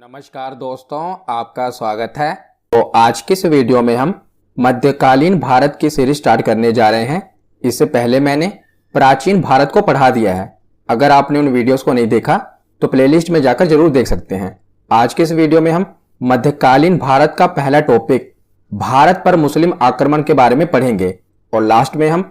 नमस्कार दोस्तों, आपका स्वागत है। तो आज की इस वीडियो में हम मध्यकालीन भारत की सीरीज स्टार्ट करने जा रहे हैं। इससे पहले मैंने प्राचीन भारत को पढ़ा दिया है। अगर आपने उन वीडियोस को नहीं देखा तो प्लेलिस्ट में जाकर जरूर देख सकते हैं। आज के इस वीडियो में हम मध्यकालीन भारत का पहला टॉपिक भारत पर मुस्लिम आक्रमण के बारे में पढ़ेंगे और लास्ट में हम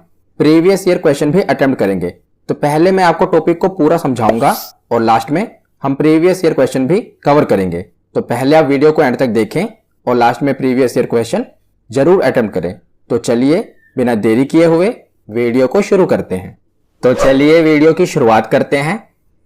प्रीवियस ईयर क्वेश्चन भी अटेम्प्ट करेंगे। तो पहले मैं आपको टॉपिक को पूरा समझाऊंगा और लास्ट में हम प्रीवियस ईयर क्वेश्चन भी कवर करेंगे। तो पहले आप वीडियो को एंड तक देखें और लास्ट में प्रीवियस ईयर क्वेश्चन जरूर अटेम्प्ट करें। तो चलिए बिना देरी किए हुए वीडियो को शुरू करते हैं। तो चलिए वीडियो की शुरुआत करते हैं।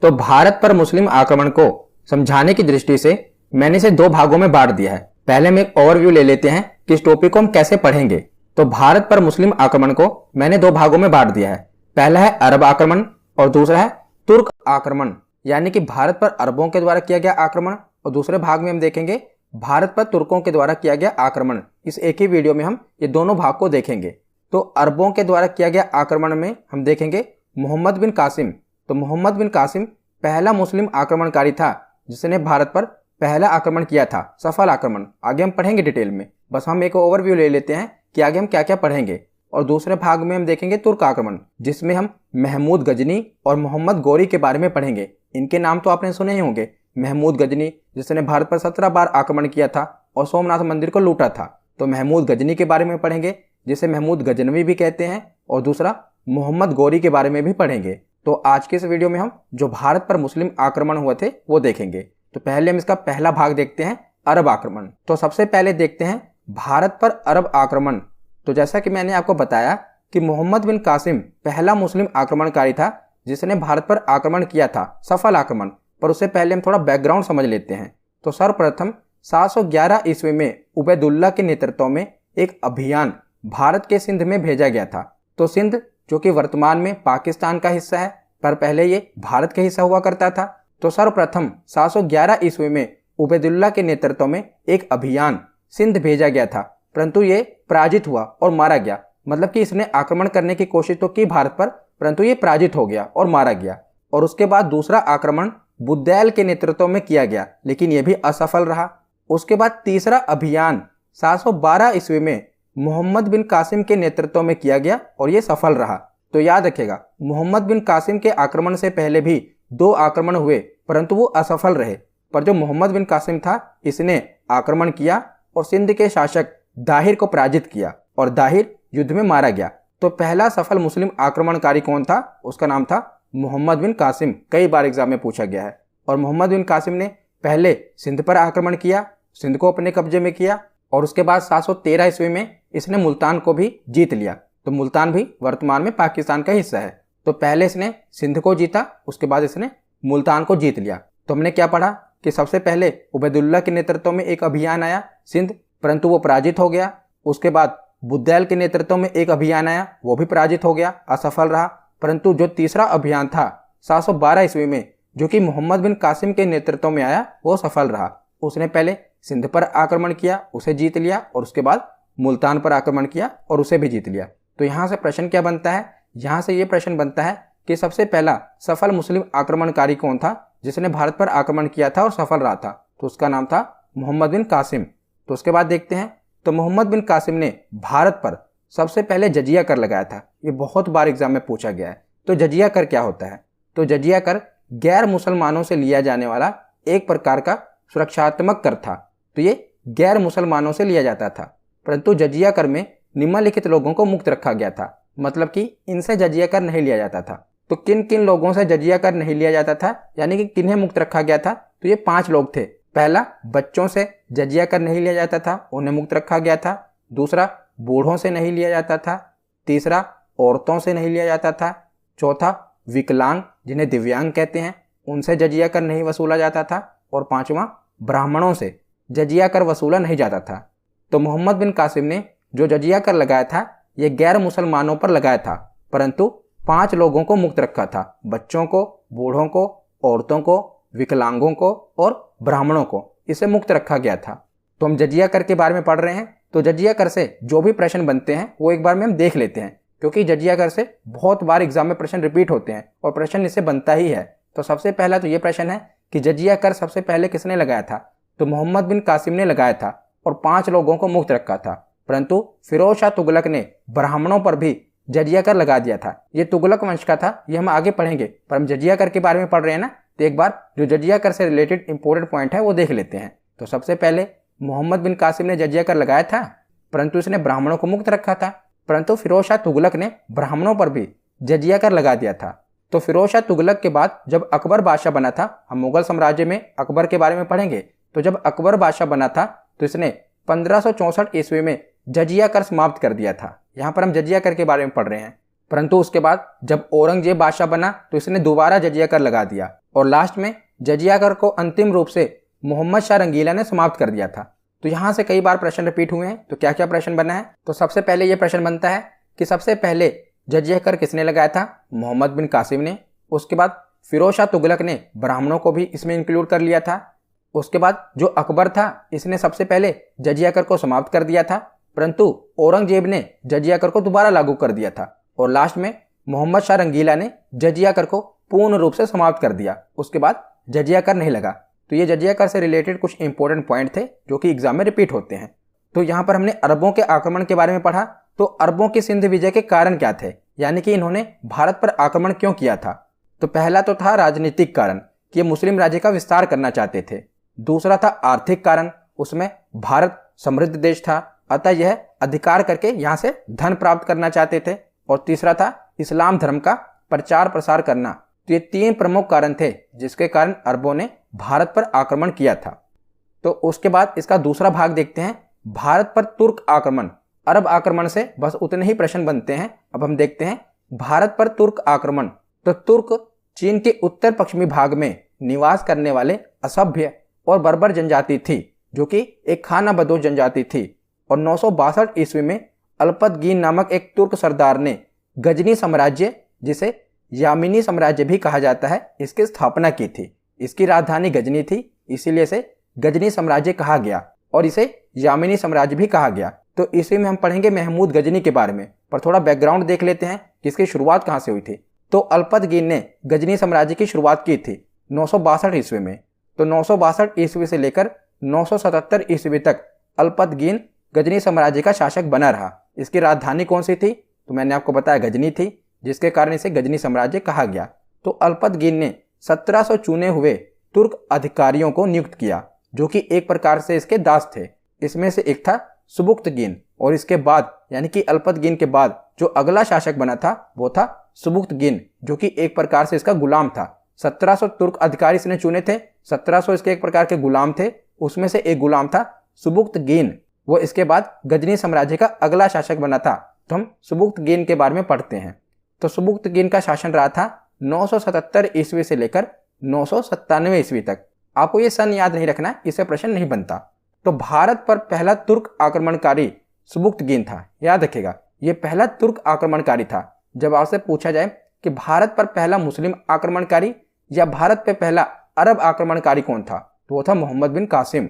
तो भारत पर मुस्लिम आक्रमण को समझाने की दृष्टि से मैंने इसे दो भागों में बांट दिया है। पहले में एक ओवरव्यू ले लेते हैं कि इस टॉपिक को हम कैसे पढ़ेंगे। तो भारत पर मुस्लिम आक्रमण को मैंने दो भागों में बांट दिया है। पहला है अरब आक्रमण और दूसरा है तुर्क आक्रमण, यानी कि भारत पर अरबों के द्वारा किया गया आक्रमण, और दूसरे भाग में हम देखेंगे भारत पर तुर्कों के द्वारा किया गया आक्रमण। इस एक ही वीडियो में हम ये दोनों भाग को देखेंगे। तो अरबों के द्वारा किया गया आक्रमण में हम देखेंगे मोहम्मद बिन कासिम। तो मोहम्मद बिन कासिम पहला मुस्लिम आक्रमणकारी था जिसने भारत पर पहला आक्रमण किया था, सफल आक्रमण। आगे हम पढ़ेंगे डिटेल में, बस हम एक ओवरव्यू ले लेते हैं कि आगे हम क्या क्या पढ़ेंगे। और दूसरे भाग में हम देखेंगे तुर्क आक्रमण, जिसमें हम महमूद गजनी और मोहम्मद गौरी के बारे में पढ़ेंगे। इनके नाम तो आपने सुने ही होंगे। महमूद गजनी जिसने भारत पर 17 बार आक्रमण किया था और सोमनाथ मंदिर को लूटा था। तो महमूद गजनी के बारे में पढ़ेंगे, जिसे महमूद गजनवी भी कहते हैं, और दूसरा मोहम्मद गौरी के बारे में भी पढ़ेंगे। तो आज के इस वीडियो में हम जो भारत पर मुस्लिम आक्रमण हुए थे वो देखेंगे। तो पहले हम इसका पहला भाग देखते हैं, अरब आक्रमण। तो सबसे पहले देखते हैं भारत पर अरब आक्रमण। तो जैसा कि मैंने आपको बताया कि मोहम्मद बिन कासिम पहला मुस्लिम आक्रमणकारी था जिसने भारत पर आक्रमण किया था, सफल आक्रमण। पर उससे पहले हम थोड़ा बैकग्राउंड समझ लेते हैं। तो सर्वप्रथम 711 ईस्वी में उबैदुल्ला के नेतृत्व में एक अभियान भारत के सिंध में भेजा गया था। तो सिंध जो कि वर्तमान में पाकिस्तान का हिस्सा है, पर पहले ये भारत का हिस्सा हुआ करता था। तो सर्वप्रथम 711 ईस्वी में उबैदुल्ला के नेतृत्व में एक अभियान सिंध भेजा गया था, परंतु ये पराजित हुआ और मारा गया। मतलब कि इसने आक्रमण करने की कोशिश तो की भारत पर, परंतु ये पराजित हो गया और मारा गया। और उसके बाद दूसरा आक्रमण बुद्दैल के नेतृत्व में किया गया, लेकिन यह भी असफल रहा। उसके बाद तीसरा अभियान 712 ईस्वी में मोहम्मद बिन कासिम के नेतृत्व में किया गया और यह सफल रहा। तो याद रखेगा, मोहम्मद बिन कासिम के आक्रमण से पहले भी दो आक्रमण हुए, परंतु वो असफल रहे। पर जो मोहम्मद बिन कासिम था, इसने आक्रमण किया और सिंध के शासक दाहिर को पराजित किया और दाहिर युद्ध में मारा गया। तो पहला सफल मुस्लिम आक्रमणकारी कौन था? उसका नाम था मोहम्मद बिन कासिम। कई बार एग्जाम में पूछा गया है। और मोहम्मद बिन कासिम ने पहले सिंध पर आक्रमण किया, सिंध को अपने कब्जे में किया, और उसके बाद 713 ईस्वी में इसने मुल्तान को भी जीत लिया। तो मुल्तान भी वर्तमान में पाकिस्तान का हिस्सा है। तो पहले इसने सिंध को जीता, उसके बाद इसने मुल्तान को जीत लिया। तो हमने क्या पढ़ा कि सबसे पहले उबैदुल्ला के नेतृत्व में एक अभियान आया सिंध, परंतु वो पराजित हो गया। उसके बाद बुद्दैल के नेतृत्व में एक अभियान आया, वो भी पराजित हो गया, असफल रहा। परंतु जो तीसरा अभियान था 712 ईस्वी में, जो कि मोहम्मद बिन कासिम के नेतृत्व में आया, वो सफल रहा। उसने पहले सिंध पर आक्रमण किया, उसे जीत लिया, और उसके बाद मुल्तान पर आक्रमण किया और उसे भी जीत लिया। तो यहाँ से प्रश्न क्या बनता है? यहाँ से ये प्रश्न बनता है कि सबसे पहला सफल मुस्लिम आक्रमणकारी कौन था जिसने भारत पर आक्रमण किया था और सफल रहा था? तो उसका नाम था मोहम्मद बिन कासिम। तो उसके बाद देखते हैं, तो मोहम्मद बिन कासिम ने भारत पर सबसे पहले जजिया कर लगाया था। ये बहुत बार एग्जाम में पूछा गया है। तो जजिया कर क्या होता है? तो जजिया कर गैर मुसलमानों से लिया जाने वाला एक प्रकार का सुरक्षात्मक कर था। तो ये गैर मुसलमानों से लिया जाता था, परंतु जजिया कर में निम्नलिखित लोगों को मुक्त रखा गया था। मतलब कि इनसे जजिया कर नहीं लिया जाता था। तो किन किन लोगों से जजिया कर नहीं लिया जाता था, यानी कि किन्हें मुक्त रखा गया था? तो ये 5 लोग थे। पहला, बच्चों से जजिया कर नहीं लिया जाता था, उन्हें मुक्त रखा गया था। दूसरा, बूढ़ों से नहीं लिया जाता था। तीसरा, औरतों से नहीं लिया जाता था। चौथा, विकलांग जिन्हें दिव्यांग कहते हैं, उनसे जजिया कर नहीं वसूला जाता था। और पांचवा, ब्राह्मणों से जजिया कर वसूला नहीं जाता था। तो मोहम्मद बिन कासिम ने जो जजिया कर लगाया था, यह गैर मुसलमानों पर लगाया था, परंतु 5 लोगों को मुक्त रखा था। बच्चों को, बूढ़ों को, औरतों को, विकलांगों को और ब्राह्मणों को इसे मुक्त रखा गया था। तो हम जजिया कर के बारे में पढ़ रहे हैं। तो जजिया कर से जो भी प्रश्न बनते हैं वो एक बार में हम देख लेते हैं, क्योंकि जजिया कर से बहुत बार एग्जाम में प्रश्न रिपीट होते हैं और प्रश्न इससे बनता ही है। तो सबसे पहला तो ये प्रश्न है कि जजिया कर सबसे पहले किसने लगाया था? तो मोहम्मद बिन कासिम ने लगाया था और 5 लोगों को मुक्त रखा था। परंतु फिरोज शाह तुगलक ने ब्राह्मणों पर भी जजिया कर लगा दिया था। ये तुगलक वंश का था, ये हम आगे पढ़ेंगे, पर हम जजिया कर के बारे में पढ़ रहे हैं ना, तो एक बार जो जजिया कर से रिलेटेड इंपॉर्टेंट पॉइंट है वो देख लेते हैं। तो सबसे पहले मोहम्मद बिन कासिम ने जजिया कर लगाया था, परंतु इसने ब्राह्मणों को मुक्त रखा था। परंतु फिरोज शाह तुगलक ने ब्राह्मणों पर भी जजिया कर लगा दिया था। तो फिरोज शाह तुगलक के बाद जब अकबर बादशाह बना था, हम मुगल साम्राज्य में अकबर के बारे में पढ़ेंगे, तो जब अकबर बादशाह बना था तो इसने 1564 ईस्वी में जजिया कर समाप्त कर दिया था। यहाँ पर हम जजिया कर के बारे में पढ़ रहे हैं। परंतु उसके बाद जब औरंगजेब बादशाह बना तो इसने दोबारा जजिया कर लगा दिया और लास्ट में जजिया कर को अंतिम रूप से मोहम्मद शाह रंगीला ने समाप्त कर दिया था। तो यहाँ से कई बार प्रश्न रिपीट हुए हैं। तो क्या क्या प्रश्न बना है? तो सबसे पहले ये प्रश्न बनता है कि सबसे पहले जजिया कर किसने लगाया था? मोहम्मद बिन कासिम ने। उसके बाद फिरोज शाह तुगलक ने ब्राह्मणों को भी इसमें इंक्लूड कर लिया था। उसके बाद जो अकबर था इसने सबसे पहले जजिया कर को समाप्त कर दिया था, परंतु औरंगजेब ने जजिया कर को दोबारा लागू कर दिया था और लास्ट में मोहम्मद शाह रंगीला ने जजिया कर को पूर्ण रूप से समाप्त कर दिया। उसके बाद जजिया कर नहीं लगा। तो ये जजिया कर से रिलेटेड कुछ इंपॉर्टेंट पॉइंट थे जो कि एग्जाम में रिपीट होते हैं। तो यहाँ पर हमने अरबों के आक्रमण के बारे में पढ़ा। तो अरबों की सिंध विजय के कारण क्या थे, यानी कि इन्होंने भारत पर आक्रमण क्यों किया था? तो पहला तो था राजनीतिक कारण कि ये मुस्लिम राज्य का विस्तार करना चाहते थे। दूसरा था आर्थिक कारण, उसमें भारत समृद्ध देश था, अतः यह अधिकार करके यहाँ से धन प्राप्त करना चाहते थे। और तीसरा था इस्लाम धर्म का प्रचार प्रसार करना। तो ये 3 प्रमुख कारण थे जिसके कारण अरबों ने भारत पर आक्रमण किया था। तो उसके बाद इसका दूसरा भाग देखते हैं, भारत पर तुर्क आक्रमण। अरब आक्रमण से बस उतने ही प्रश्न बनते हैं। अब हम देखते हैं भारत पर तुर्क आक्रमण। तो तुर्क चीन के उत्तर पश्चिमी भाग में निवास करने वाले असभ्य और बर्बर जनजाति थी, जो कि एक खाना बदोश जनजाति थी। और 962 ईस्वी में अल्पतगीन नामक एक तुर्क सरदार ने गजनी साम्राज्य, जिसे यामिनी साम्राज्य भी कहा जाता है, इसकी स्थापना की थी। इसकी राजधानी गजनी थी, इसीलिए इसे गजनी साम्राज्य कहा गया और इसे यामिनी साम्राज्य भी कहा गया। तो इसी में हम पढ़ेंगे महमूद गजनी के बारे में, पर थोड़ा बैकग्राउंड देख लेते हैं कि इसकी शुरुआत कहाँ से हुई थी। तो अल्पतगीन ने गजनी साम्राज्य की शुरुआत की थी 962 ईस्वी में। तो 962 ईस्वी से लेकर 977 ईस्वी तक अल्पतगीन गजनी साम्राज्य का शासक बना रहा। इसकी राजधानी कौन सी थी? तो मैंने आपको बताया गजनी थी, जिसके कारण इसे गजनी साम्राज्य कहा गया। तो अल्पतगीन ने 1700 चुने हुए तुर्क अधिकारियों को नियुक्त किया, जो कि एक प्रकार से इसके दास थे। इसमें से एक था सुबुक्तगीन, और इसके बाद यानी कि अल्पतगीन के बाद जो अगला शासक बना था वो था सुबुक्तगीन, जो कि एक प्रकार से इसका गुलाम था। 1700 तुर्क अधिकारी इसने चुने थे, 1700 इसके एक प्रकार के गुलाम थे, उसमें से एक गुलाम था सुबुक्तगीन। वो इसके बाद गजनी साम्राज्य का अगला शासक बना था। तो हम सुबुक्तगीन के बारे में पढ़ते हैं। तो सुबुक्तगीन का शासन रहा था 977 ईस्वी से लेकर 997 ईस्वी तक। आपको ये सन याद नहीं रखना, इससे प्रश्न नहीं बनता। तो भारत पर पहला तुर्क आक्रमणकारी सुबुक्तगीन था, याद रखिएगा, ये पहला तुर्क आक्रमणकारी था। जब आपसे पूछा जाए कि भारत पर पहला मुस्लिम आक्रमणकारी या भारत पर पहला अरब आक्रमणकारी कौन था, तो वो था मोहम्मद बिन कासिम।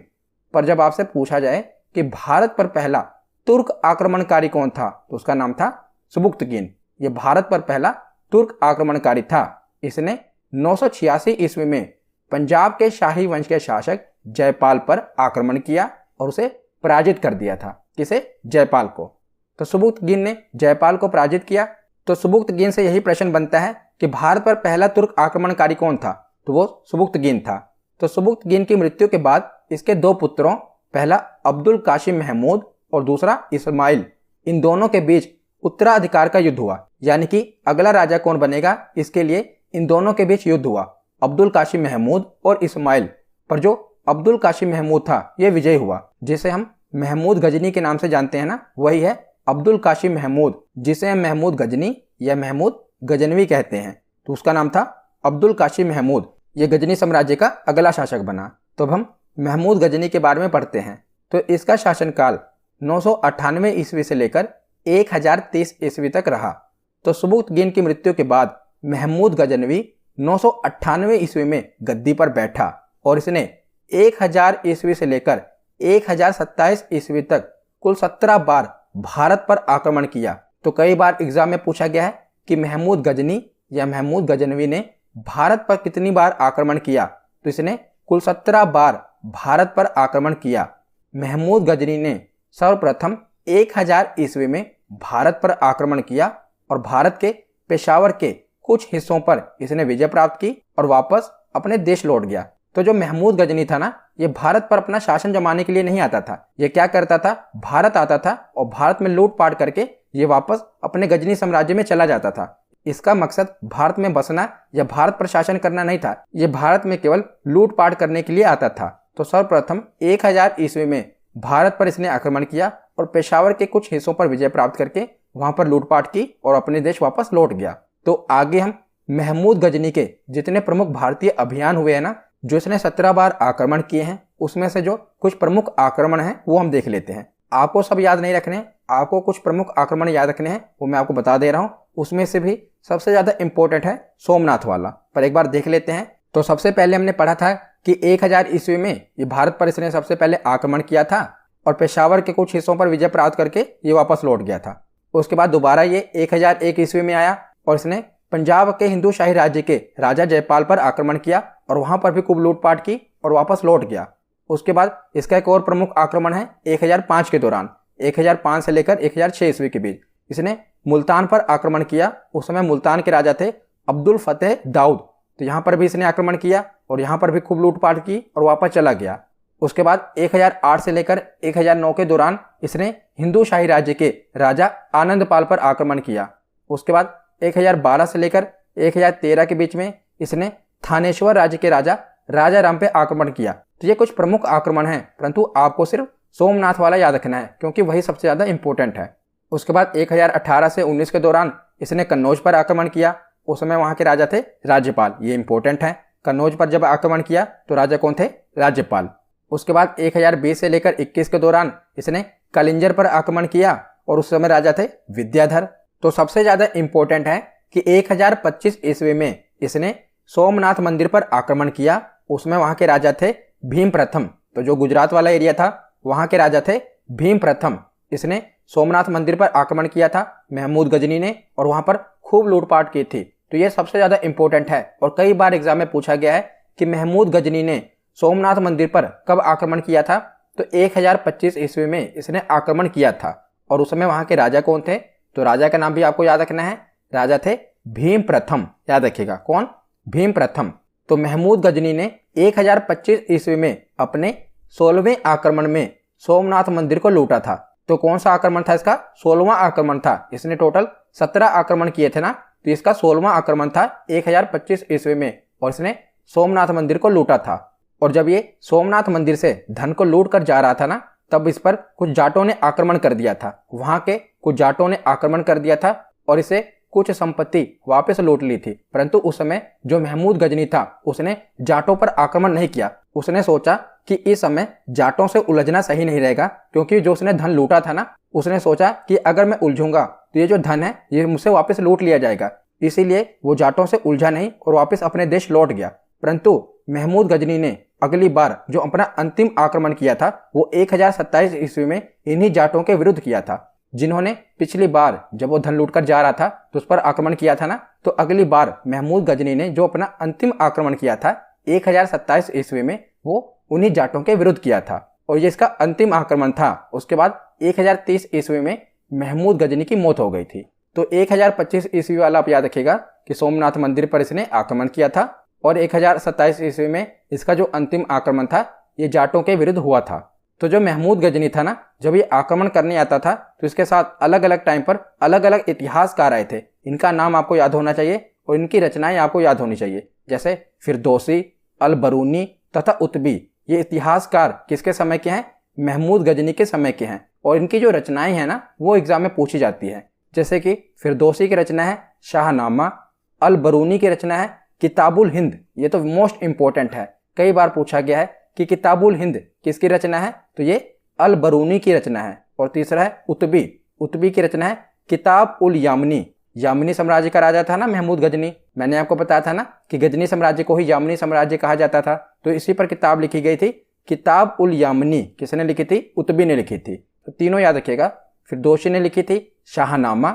पर जब आपसे पूछा जाए कि भारत पर पहला तुर्क आक्रमणकारी कौन था, तो उसका नाम था सुबुक्तगीन। ये भारत पर पहला तुर्क आक्रमणकारी था। इसने 986 ईस्वी में पंजाब के शाही वंश के शासक जयपाल पर आक्रमण किया और उसे पराजित कर दिया था। किसे? जयपाल को। तो सुबुक्तगीन ने जयपाल को पराजित किया। तो सुबुक्तगीन से यही प्रश्न बनता है कि भारत पर पहला तुर्क आक्रमणकारी कौन था, तो वो सुबुक्तगीन था। तो सुबुक्तगीन की मृत्यु के बाद इसके 2 पुत्रों, पहला अब्दुल काशिम महमूद और दूसरा इस्माइल, इन दोनों के बीच उत्तराधिकार का युद्ध हुआ। यानी कि अगला राजा कौन बनेगा, इसके लिए इन दोनों के बीच युद्ध हुआ, अब्दुल काशिम महमूद और इस्माइल। पर जो अब्दुल काशिम महमूद था ये विजयी हुआ, जिसे हम महमूद गजनी के नाम से जानते हैं ना, वही है अब्दुल काशिम महमूद, जिसे हम महमूद गजनी या महमूद गजनवी कहते हैं। तो उसका नाम था अब्दुल काशिम महमूद। ये गजनी साम्राज्य का अगला शासक बना। तो अब हम महमूद गजनी के बारे में पढ़ते हैं। तो इसका शासनकाल 998 ईस्वी से लेकर 1030 ईस्वी तक रहा। तो सुबुक्तगीन की मृत्यु के बाद महमूद गजनवी 998 ईस्वी में गद्दी पर बैठा और इसने 1000 ईस्वी से लेकर 1027 ईस्वी तक कुल 17 बार भारत पर आक्रमण किया। तो कई बार एग्जाम में पूछा गया है कि महमूद गजनी या महमूद गजनवी ने भारत पर कितनी बार आक्रमण किया, तो इसने कुल 17 बार भारत पर आक्रमण किया। महमूद गजनी ने सर्वप्रथम 1000 ईस्वी में भारत पर आक्रमण किया और भारत के पेशावर के कुछ हिस्सों पर इसने विजय प्राप्त की और वापस अपने देश लौट गया। तो जो महमूद गजनी था ना, ये भारत पर अपना शासन जमाने के लिए नहीं आता था। ये क्या करता था, भारत आता था और भारत में लूटपाट करके ये वापस अपने गजनी साम्राज्य में चला जाता था। इसका मकसद भारत में बसना या भारत पर शासन करना नहीं था, ये भारत में केवल लूटपाट करने के लिए आता था। तो सर्वप्रथम 1000 ईस्वी में भारत पर इसने आक्रमण किया और पेशावर के कुछ हिस्सों पर विजय प्राप्त करके वहां पर लूटपाट की और अपने देश वापस लौट गया। तो आगे हम महमूद गजनी के जितने प्रमुख भारतीय अभियान हुए हैं ना, जो इसने 17 बार आक्रमण किए हैं, उसमें से जो कुछ प्रमुख आक्रमण हैं वो हम देख लेते हैं। आपको सब याद नहीं रखने, आपको कुछ प्रमुख आक्रमण याद रखने हैं, वो मैं आपको बता दे रहा हूँ। उसमें से भी सबसे ज्यादा इंपॉर्टेंट है सोमनाथ वाला, पर एक बार देख लेते हैं। तो सबसे पहले हमने पढ़ा था कि 1000 ईस्वी में ये भारत पर इसने सबसे पहले आक्रमण किया था और पेशावर के कुछ हिस्सों पर विजय प्राप्त करके ये वापस लौट गया था। उसके बाद दोबारा ये 1001 ईस्वी में आया और इसने पंजाब के हिंदू शाही राज्य के राजा जयपाल पर आक्रमण किया और वहां पर भी खूब लूटपाट की और वापस लौट गया। उसके बाद इसका एक और प्रमुख आक्रमण है 1005 के दौरान, 1005 से लेकर 1006 ईस्वी के बीच इसने मुल्तान पर आक्रमण किया। उस समय मुल्तान के राजा थे अब्दुल फतेह दाऊद, तो यहाँ पर भी इसने आक्रमण किया और यहाँ पर भी खूब लूटपाट की और वापस चला गया। उसके बाद 1008 से लेकर 1009 के दौरान इसने हिंदू शाही राज्य के राजा आनंदपाल पर आक्रमण किया। उसके बाद 1012 से लेकर 1013 के बीच में इसने थानेश्वर राज्य के राजा राजाराम पे आक्रमण किया। तो ये कुछ प्रमुख आक्रमण हैं, परंतु आपको सिर्फ सोमनाथ वाला याद रखना है क्योंकि वही सबसे ज्यादा इंपॉर्टेंट है। उसके बाद 1018 से 19 के दौरान इसने कन्नौज पर आक्रमण किया। उस समय वहां के राजा थे राज्यपाल, ये इंपॉर्टेंट है। कन्नौज पर जब आक्रमण किया तो राजा कौन थे, राज्यपाल। उसके बाद 1020 से लेकर 21 के दौरान इसने कलिंजर पर आक्रमण किया और उस समय राजा थे विद्याधर। तो सबसे ज्यादा इंपॉर्टेंट है कि 1025 ईस्वी में इसने सोमनाथ मंदिर पर आक्रमण किया। उसमें वहां के राजा थे भीम प्रथम, तो जो गुजरात वाला एरिया था वहां के राजा थे भीम प्रथम। इसने सोमनाथ मंदिर पर आक्रमण किया था महमूद गजनी ने और वहां पर खूब लूटपाट की थी। तो ये सबसे ज्यादा इंपॉर्टेंट है और कई बार एग्जाम में पूछा गया है कि महमूद गजनी ने सोमनाथ मंदिर पर कब आक्रमण किया था। तो 1025 ईस्वी में इसने आक्रमण किया था और उस समय वहां के राजा कौन थे, तो राजा का नाम भी आपको याद रखना है, राजा थे भीम प्रथम। याद रखिएगा कौन, भीम प्रथम। तो महमूद गजनी ने 1025 ईस्वी में अपने 16वें आक्रमण में सोमनाथ मंदिर को लूटा था। तो कौन सा आक्रमण था इसका, 16वां आक्रमण था। इसने टोटल 17 आक्रमण किए थे ना, तो इसका 16वां आक्रमण था 1025 ईस्वी में और इसने सोमनाथ मंदिर को लूटा था। और जब ये सोमनाथ मंदिर से धन को लूट कर जा रहा था ना, तब इस पर कुछ जाटों ने आक्रमण कर दिया था। वहां के कुछ जाटों ने आक्रमण कर दिया था और इसे कुछ संपत्ति वापस लूट ली थी। परंतु उस समय जो महमूद गजनी था उसने जाटों पर आक्रमण नहीं किया। उसने सोचा कि इस समय जाटों से उलझना सही नहीं रहेगा, क्योंकि जो उसने धन लूटा था ना, उसने सोचा कि अगर मैं उलझूंगा तो ये जो धन है ये मुझसे वापस लूट लिया जाएगा। इसीलिए वो जाटों से उलझा नहीं और वापस अपने देश लौट गया। परंतु महमूद गजनी ने अगली बार जो अपना अंतिम आक्रमण किया था वो 1027 ईस्वी में इन्हीं जाटों के विरुद्ध किया था, जिन्होंने पिछली बार जब वो धन लूटकर जा रहा था तो उस पर आक्रमण किया था ना। तो अगली बार महमूद गजनी ने जो अपना अंतिम आक्रमण किया था 1027 ईस्वी में, वो उन्हीं जाटों के विरुद्ध किया था और ये इसका अंतिम आक्रमण था। उसके बाद 1030 ईस्वी में महमूद गजनी की मौत हो गई थी। तो 1025 ईस्वी वाला आप याद रखिएगा कि सोमनाथ मंदिर पर इसने आक्रमण किया था और 1027 ईस्वी में इसका जो अंतिम आक्रमण था ये जाटों के विरुद्ध हुआ था। तो जो महमूद गजनी था ना, जब ये आक्रमण करने आता था तो इसके साथ अलग अलग टाइम पर अलग अलग इतिहासकार आए थे। इनका नाम आपको याद होना चाहिए और इनकी रचनाएं आपको याद होनी चाहिए, जैसे फिरदौसी, अल बरूनी तथा उतबी। ये इतिहासकार किसके समय के हैं, महमूद गजनी के समय के हैं और इनकी जो रचनाएं हैं ना वो एग्जाम में पूछी जाती है। जैसे कि फिरदौसी की रचना है शाहनामा, अल बरूनी की रचना है किताबुल हिंद। ये तो मोस्ट इंपॉर्टेंट है, कई बार पूछा गया है कि किताबुल हिंद किसकी रचना है, तो ये अल बरूनी की रचना है। और तीसरा है उतबी, उतबी की रचना है किताब उल यामनी। यामनी साम्राज्य का राजा था ना महमूद गजनी, मैंने आपको बताया था ना कि गजनी साम्राज्य को ही यामनी साम्राज्य कहा जाता था। तो इसी पर किताब लिखी गई थी किताब उल यामनी। किसने लिखी थी, उतबी ने लिखी थी। तो तीनों याद रखिएगा, फिरदौसी ने लिखी थी शाहनामा,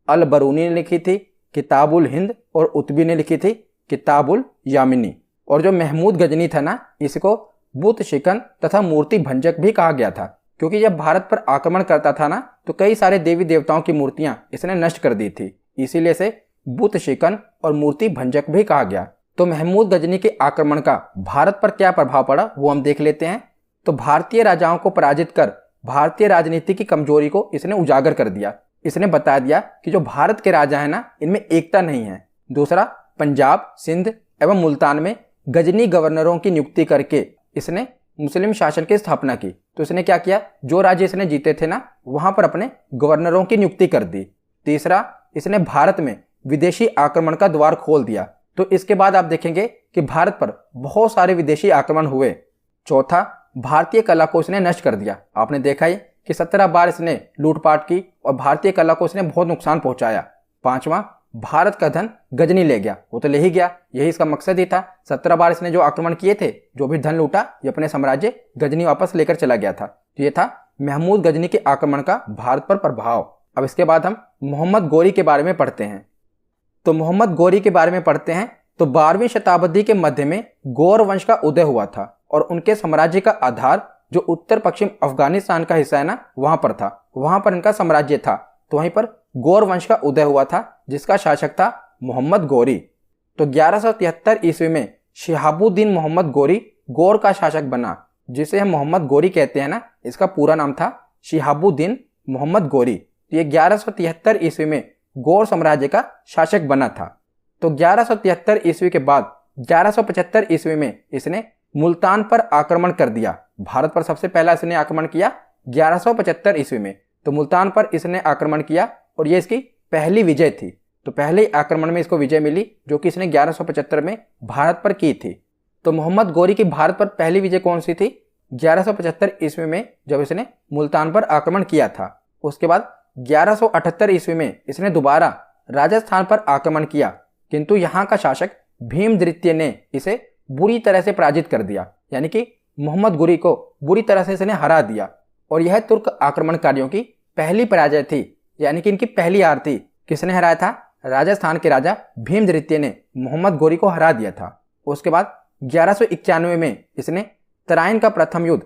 अल बरूनी ने लिखी थी किताबुल हिंद और उतबी ने लिखी थी किताबुल यामिनी। और जो महमूद गजनी था ना, इसको बुत शिकन तथा मूर्ति भंजक भी कहा गया था, क्योंकि जब भारत पर आक्रमण करता था ना तो कई सारे देवी देवताओं की मूर्तियां इसने नष्ट कर दी थी, इसीलिए इसे बुत शिकन और मूर्ति भंजक भी कहा गया। तो महमूद गजनी के आक्रमण का भारत पर क्या प्रभाव पड़ा वो हम देख लेते हैं। तो भारतीय राजाओं को पराजित कर भारतीय राजनीति की कमजोरी को इसने उजागर कर दिया। इसने बता दिया कि जो भारत के राजा है ना, इनमें एकता नहीं है। दूसरा, पंजाब, सिंध एवं मुल्तान में गजनी गवर्नरों की नियुक्ति करके इसने मुस्लिम शासन की स्थापना की। तो इसने क्या किया, जो राज्य इसने जीते थे ना वहां पर अपने गवर्नरों की नियुक्ति कर दी। तीसरा, इसने भारत में विदेशी आक्रमण का द्वार खोल दिया। तो इसके बाद आप देखेंगे कि भारत पर बहुत सारे विदेशी आक्रमण हुए। चौथा, भारतीय कला को इसने नष्ट कर दिया। आपने देखा ही कि 17 बार इसने लूटपाट की और भारतीय कला को इसने बहुत नुकसान पहुंचाया। पांचवा, भारत का धन गजनी ले गया। वो तो ले ही गया, यही इसका मकसद ही था। 17 बार इसने जो आक्रमण किए थे, जो भी धन लूटा, ये अपने साम्राज्य गजनी वापस लेकर चला गया था। तो ये था महमूद गजनी के आक्रमण का भारत पर प्रभाव। अब इसके बाद हम मोहम्मद गोरी के बारे में पढ़ते हैं। तो मोहम्मद गोरी के बारे में पढ़ते हैं। तो 12वीं शताब्दी के मध्य में गौर वंश का उदय हुआ था और उनके साम्राज्य का आधार जो उत्तर पश्चिम अफगानिस्तान का हिस्सा है ना, वहां पर था। वहां पर इनका साम्राज्य था। तो वहीं पर गौर वंश का उदय हुआ था, जिसका शासक था मोहम्मद गोरी। तो 1173 ईस्वी में शिहाबुद्दीन मोहम्मद गोरी गौर का शासक बना, जिसे हम मोहम्मद गोरी कहते हैं ना, इसका पूरा नाम था शिहाबुद्दीन मोहम्मद गोरी। ये 1173 ईस्वी में गौर साम्राज्य का शासक बना था। तो 1173 ईस्वी के बाद 1175 ईस्वी में इसने मुल्तान पर आक्रमण कर दिया। भारत पर सबसे पहला इसने आक्रमण किया 1175 ईस्वी में। तो मुल्तान पर इसने आक्रमण किया और ये इसकी पहली विजय थी। तो पहले आक्रमण में इसको विजय मिली, जो कि इसने 1175 में भारत पर की थी। तो मोहम्मद गोरी की भारत पर पहली विजय कौन सी थी? 1175 ईस्वी में, जब इसने मुल्तान पर आक्रमण किया था। उसके बाद 1178 ईस्वी में इसने दोबारा राजस्थान पर आक्रमण किया, किंतु यहाँ का शासक भीम द्वितीय ने इसे बुरी तरह से पराजित कर दिया। यानी कि मोहम्मद गोरी को बुरी तरह से इसने हरा दिया और यह तुर्क आक्रमणकारियों की पहली पराजय थी, यानी कि इनकी पहली हार थी। किसने हराया था? राजस्थान के राजा भीम द्वितीय ने मोहम्मद गोरी को हरा दिया था। उसके बाद 1191 में इसने तराइन का प्रथम युद्ध।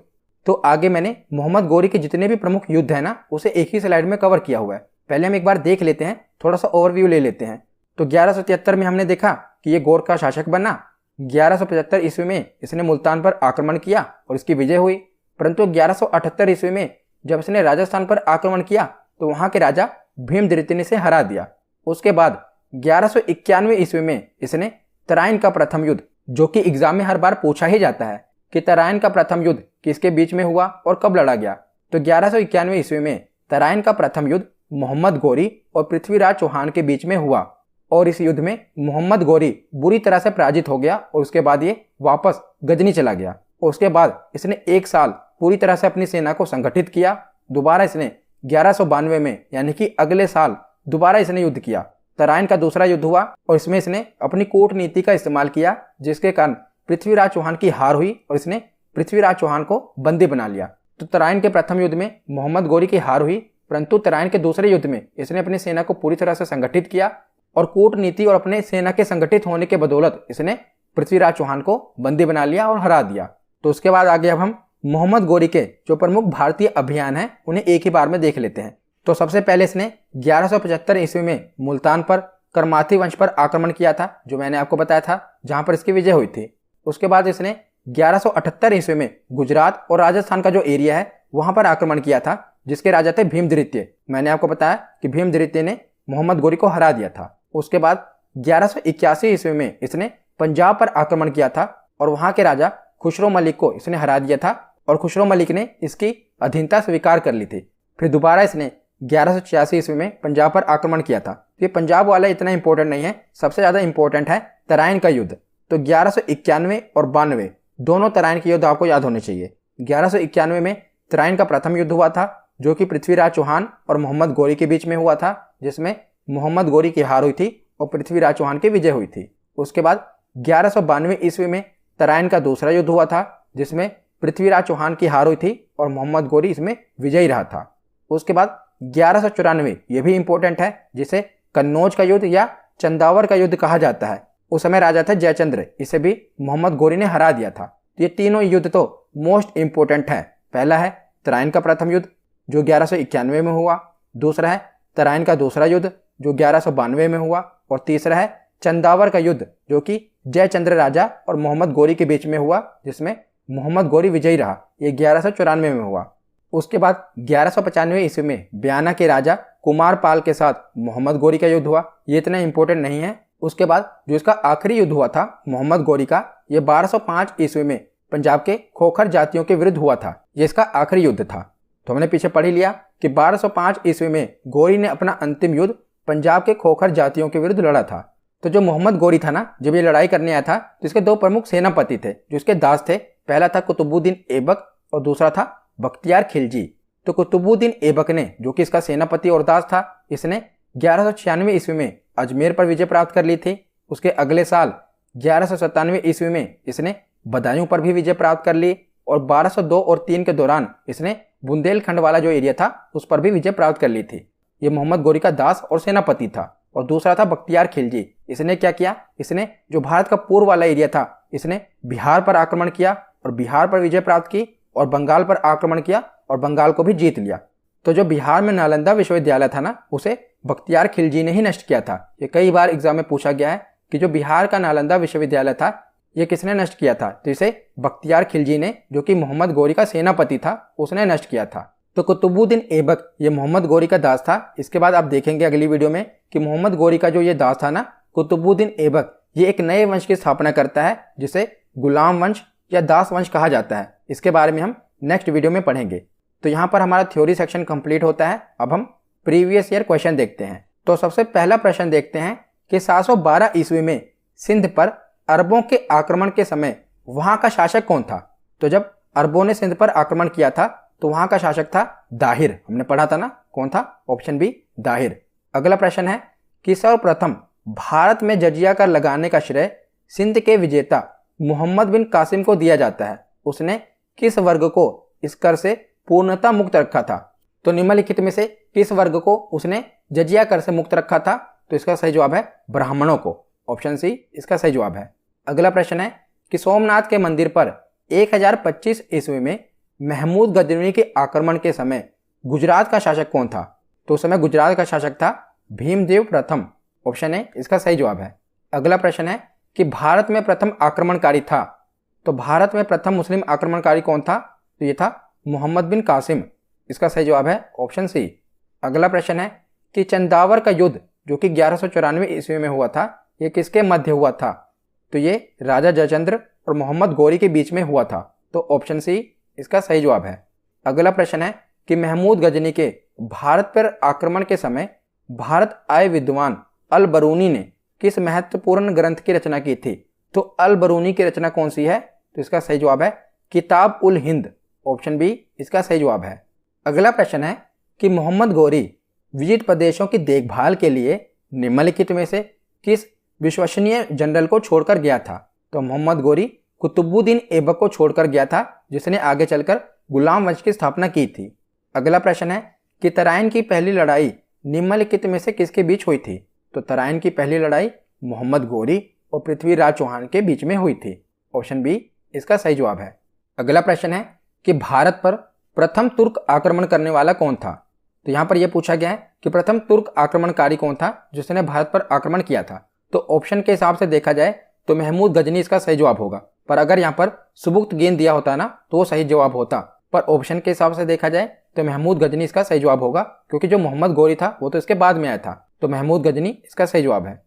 तो आगे मैंने मोहम्मद गोरी के जितने भी प्रमुख युद्ध है ना, उसे एक ही स्लाइड में कवर किया हुआ है। पहले हम एक बार देख लेते हैं, थोड़ा सा ओवरव्यू ले लेते हैं। तो 1173 में हमने देखा कि ये गौर का शासक बना। 1175 ईस्वी में इसने मुल्तान पर आक्रमण किया और इसकी विजय हुई। परंतु 1178 ईस्वी में जब इसने राजस्थान पर आक्रमण किया तो वहां के राजा भीम द्वितीय ने इसे हरा दिया। उसके बाद 1191 ईस्वी में इसने तराइन का प्रथम युद्ध, जो कि एग्जाम में हर बार पूछा ही जाता है कि तराइन का प्रथम युद्ध किसके बीच में हुआ और कब लड़ा गया। तो 1191 ईस्वी में तराइन का प्रथम युद्ध मोहम्मद गोरी और पृथ्वीराज चौहान के बीच में हुआ और इस युद्ध में मोहम्मद गोरी बुरी तरह से पराजित हो गया और उसके बाद ये वापस गजनी चला गया। उसके बाद इसने एक साल पूरी तरह से अपनी सेना को संगठित किया। दोबारा इसने 1192 में, यानी कि अगले साल, दोबारा इसने युद्ध किया। तराइन का दूसरा युद्ध हुआ और इसमें इसने अपनी कूटनीति का इस्तेमाल किया, जिसके कारण पृथ्वीराज चौहान की हार हुई और इसने पृथ्वीराज चौहान को बंदी बना लिया। तो तराइन के प्रथम युद्ध में मोहम्मद गोरी की हार हुई, परंतु तराइन के दूसरे युद्ध में इसने अपनी सेना को पूरी तरह से संगठित किया और कूटनीति और अपने सेना के संगठित होने के बदौलत इसने पृथ्वीराज चौहान को बंदी बना लिया और हरा दिया। तो उसके बाद आगे अब हम मोहम्मद गोरी के जो प्रमुख भारतीय अभियान हैं उन्हें एक ही बार में देख लेते हैं। तो सबसे पहले इसने 1175 ईस्वी में मुल्तान पर करमाथी वंश पर आक्रमण किया था, जो मैंने आपको बताया था, जहां पर इसकी विजय हुई थी। उसके बाद इसने 1178 ईस्वी में गुजरात और राजस्थान का जो एरिया है वहां पर आक्रमण किया था, जिसके राजा थे भीम द्वितीय। मैंने आपको बताया कि भीम द्वितीय ने मोहम्मद गोरी को हरा दिया था। उसके बाद 1181 ईस्वी में इसने पंजाब पर आक्रमण किया था और वहां के राजा खुसरो मलिक को इसने हरा दिया था और खुसरो मलिक ने इसकी अधीनता स्वीकार कर ली थी। फिर दोबारा इसने 1186 ईस्वी में पंजाब पर आक्रमण किया था। ये पंजाब वाला इतना इंपॉर्टेंट नहीं है, सबसे ज्यादा इंपॉर्टेंट है तराइन का युद्ध। तो 1191 और 92 दोनों तराइन के युद्ध आपको याद होने चाहिए। 1191 में तराइन का प्रथम युद्ध हुआ था, जो कि पृथ्वीराज चौहान और मोहम्मद गोरी के बीच में हुआ था, जिसमें मोहम्मद गोरी की हार हुई थी और पृथ्वीराज चौहान की विजय हुई थी। उसके बाद 1192 ईस्वी में तराइन का दूसरा युद्ध हुआ था, जिसमें पृथ्वीराज चौहान की हार हुई थी और मोहम्मद गोरी इसमें विजयी रहा था। उसके बाद 1194, ये भी इंपॉर्टेंट है, जिसे कन्नौज का युद्ध या चंदावर का युद्ध कहा जाता है। उस समय राजा थे जयचंद्र, इसे भी मोहम्मद गोरी ने हरा दिया था। तो ये तीनों युद्ध तो मोस्ट इंपोर्टेंट है। पहला है तराइन का प्रथम युद्ध जो 1191 में हुआ, दूसरा है तराइन का दूसरा युद्ध जो 1192 में हुआ, और तीसरा है चंदावर का युद्ध जो कि जयचंद्र राजा और मोहम्मद गोरी के बीच में हुआ, जिसमें मोहम्मद गोरी विजयी रहा। ये 1194 में हुआ। उसके बाद 1195 ईस्वी में बयाना के राजा कुमार पाल के साथ मोहम्मद गोरी का युद्ध हुआ। ये इतना इंपॉर्टेंट नहीं है। उसके बाद जो इसका आखिरी युद्ध हुआ था मोहम्मद गोरी का, ये 1205 ईस्वी में पंजाब के खोखर जातियों के विरुद्ध हुआ था। ये इसका आखिरी युद्ध था। तो हमने पीछे पढ़ ही लिया कि 1205 ईस्वी में गोरी ने अपना अंतिम युद्ध पंजाब के खोखर जातियों के विरुद्ध लड़ा था। तो जो मोहम्मद गोरी था ना, जब ये लड़ाई करने आया था तो इसके दो प्रमुख सेनापति थे जो इसके दास थे। पहला था कुतुबुद्दीन ऐबक और दूसरा था बख्तियार खिलजी। तो कुतुबुद्दीन ऐबक ने, जो कि इसका सेनापति और दास था, इसने 1196 ईस्वी में अजमेर पर विजय प्राप्त कर ली थी। उसके अगले साल 1197 ईस्वी में इसने बदायूं पर भी विजय प्राप्त कर ली, और 1202 और 3 के दौरान इसने बुंदेलखंड वाला जो एरिया था उस पर भी विजय प्राप्त कर ली थी। ये मोहम्मद गोरी का दास और सेनापति था। और दूसरा था बख्तियार खिलजी। इसने क्या किया, इसने जो भारत का पूर्व वाला एरिया था, इसने बिहार पर आक्रमण किया और बिहार पर विजय प्राप्त की, और बंगाल पर आक्रमण किया और बंगाल को भी जीत लिया। तो जो बिहार में नालंदा विश्वविद्यालय था ना, उसे बख्तियार खिलजी ने ही नष्ट किया था। ये कई बार एग्जाम में पूछा गया है कि जो बिहार का नालंदा विश्वविद्यालय था ये किसने नष्ट किया था। तो इसे बख्तियार खिलजी ने, जो कि मोहम्मद गोरी का सेनापति था, उसने नष्ट किया था। तो कुतुबुद्दीन ऐबक ये मोहम्मद गोरी का दास था। इसके बाद आप देखेंगे अगली वीडियो में कि मोहम्मद गोरी का जो ये दास था ना, कुतुबुद्दीन ऐबक, ये एक नए वंश की स्थापना करता है जिसे गुलाम वंश या दास वंश कहा जाता है। इसके बारे में हम नेक्स्ट वीडियो में पढ़ेंगे। तो यहाँ पर हमारा थ्योरी सेक्शन कंप्लीट होता है। अब हम प्रीवियस ईयर क्वेश्चन देखते हैं। तो सबसे पहला प्रश्न देखते हैं कि 712 ईस्वी में सिंध पर अरबों के आक्रमण के समय वहां का शासक कौन था। तो जब अरबों ने सिंध पर आक्रमण किया था तो वहां का शासक था दाहिर। हमने पढ़ा था ना, कौन था, ऑप्शन बी दाहिर। अगला प्रश्न है कि सर्वप्रथम भारत में जजिया कर लगाने का श्रेय सिंध के विजेता मोहम्मद बिन कासिम को दिया जाता है। उसने किस वर्ग को इस कर से पूर्णतः मुक्त रखा था। तो निम्नलिखित में से किस वर्ग को उसने जजिया कर से मुक्त रखा था। तो इसका सही जवाब है ब्राह्मणों को। ऑप्शन सी इसका सही जवाब है। अगला प्रश्न है कि सोमनाथ के मंदिर पर 1025 ईस्वी में महमूद गजनवी के आक्रमण के समय गुजरात का शासक कौन था। तो उस समय गुजरात का शासक था भीमदेव प्रथम। ऑप्शन ए इसका सही जवाब है। अगला प्रश्न है कि भारत में प्रथम आक्रमणकारी था। तो भारत में प्रथम मुस्लिम आक्रमणकारी कौन था। तो ये था मोहम्मद बिन कासिम। इसका सही जवाब है ऑप्शन सी। अगला प्रश्न है कि चंदावर का युद्ध जो कि 1194 ईस्वी में हुआ था, ये किसके मध्य हुआ था। तो ये राजा जयचंद्र और मोहम्मद गोरी के बीच में हुआ था। तो ऑप्शन सी इसका सही जवाब है। अगला प्रश्न है कि महमूद गजनी के भारत पर आक्रमण के समय भारत आए विद्वान अल बरूनी ने किस महत्वपूर्ण ग्रंथ की रचना की थी। तो अल बरूनी की रचना कौन सी है। तो इसका सही जवाब है किताब उल हिंद। ऑप्शन बी इसका सही जवाब है। अगला प्रश्न है कि मोहम्मद गोरी विजित प्रदेशों की देखभाल के लिए निम्नलिखित में से किस विश्वसनीय जनरल को छोड़कर गया था। तो मोहम्मद गोरी कुतुबुद्दीन ऐबक को छोड़कर गया था, जिसने आगे चलकर गुलाम वंश की स्थापना की थी। अगला प्रश्न है कि तराइन की पहली लड़ाई निम्नलिखित में से किसके बीच हुई थी। तो तराइन की पहली लड़ाई मोहम्मद गोरी और पृथ्वीराज चौहान के बीच में हुई थी। ऑप्शन बी इसका सही जवाब है। अगला प्रश्न है कि भारत पर प्रथम तुर्क आक्रमण करने वाला कौन था। तो यहाँ पर यह पूछा गया है कि प्रथम तुर्क आक्रमणकारी कौन था जिसने भारत पर आक्रमण किया था। तो ऑप्शन के हिसाब से देखा जाए तो महमूद गजनी इसका सही जवाब होगा, पर अगर यहाँ पर सुबुक्त गेंद दिया होता ना तो वो सही जवाब होता। पर ऑप्शन के हिसाब से देखा जाए तो महमूद गजनी इसका सही जवाब होगा, क्योंकि जो मोहम्मद गोरी था वो तो इसके बाद में आया था। तो महमूद गजनी इसका सही जवाब है।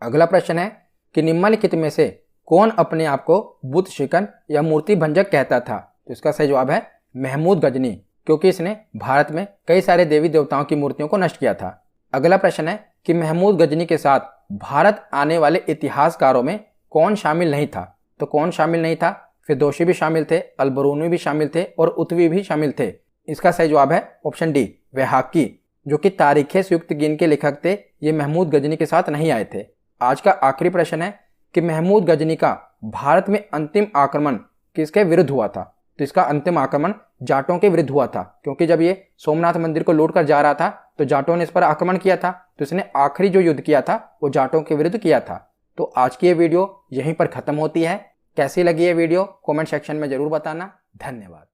अगला प्रश्न है कि निम्नलिखित में से कौन अपने आप को बुत शिकन या मूर्ति भंजक कहता था। तो इसका सही जवाब है महमूद गजनी, क्योंकि इसने भारत में कई सारे देवी देवताओं की मूर्तियों को नष्ट किया था। अगला प्रश्न है कि महमूद गजनी के साथ भारत आने वाले इतिहासकारों में कौन शामिल नहीं था। तो कौन शामिल नहीं था। फिरदौसी भी शामिल थे, अलबरूनी भी शामिल थे और उत्वी भी शामिल थे। इसका सही जवाब है ऑप्शन डी वैहाकी, जो कि तारीखे सुयुक्तगीन के लेखक थे। ये महमूद गजनी के साथ नहीं आए थे। आज का आखिरी प्रश्न है कि महमूद गजनी का भारत में अंतिम आक्रमण किसके विरुद्ध हुआ था। तो इसका अंतिम आक्रमण जाटों के विरुद्ध हुआ था, क्योंकि जब ये सोमनाथ मंदिर को लूट कर जा रहा था तो जाटों ने इस पर आक्रमण किया था। तो इसने आखिरी जो युद्ध किया था वो जाटों के विरुद्ध किया था। तो आज की ये वीडियो यहीं पर खत्म होती है। कैसी लगी ये वीडियो कमेंट सेक्शन में जरूर बताना। धन्यवाद।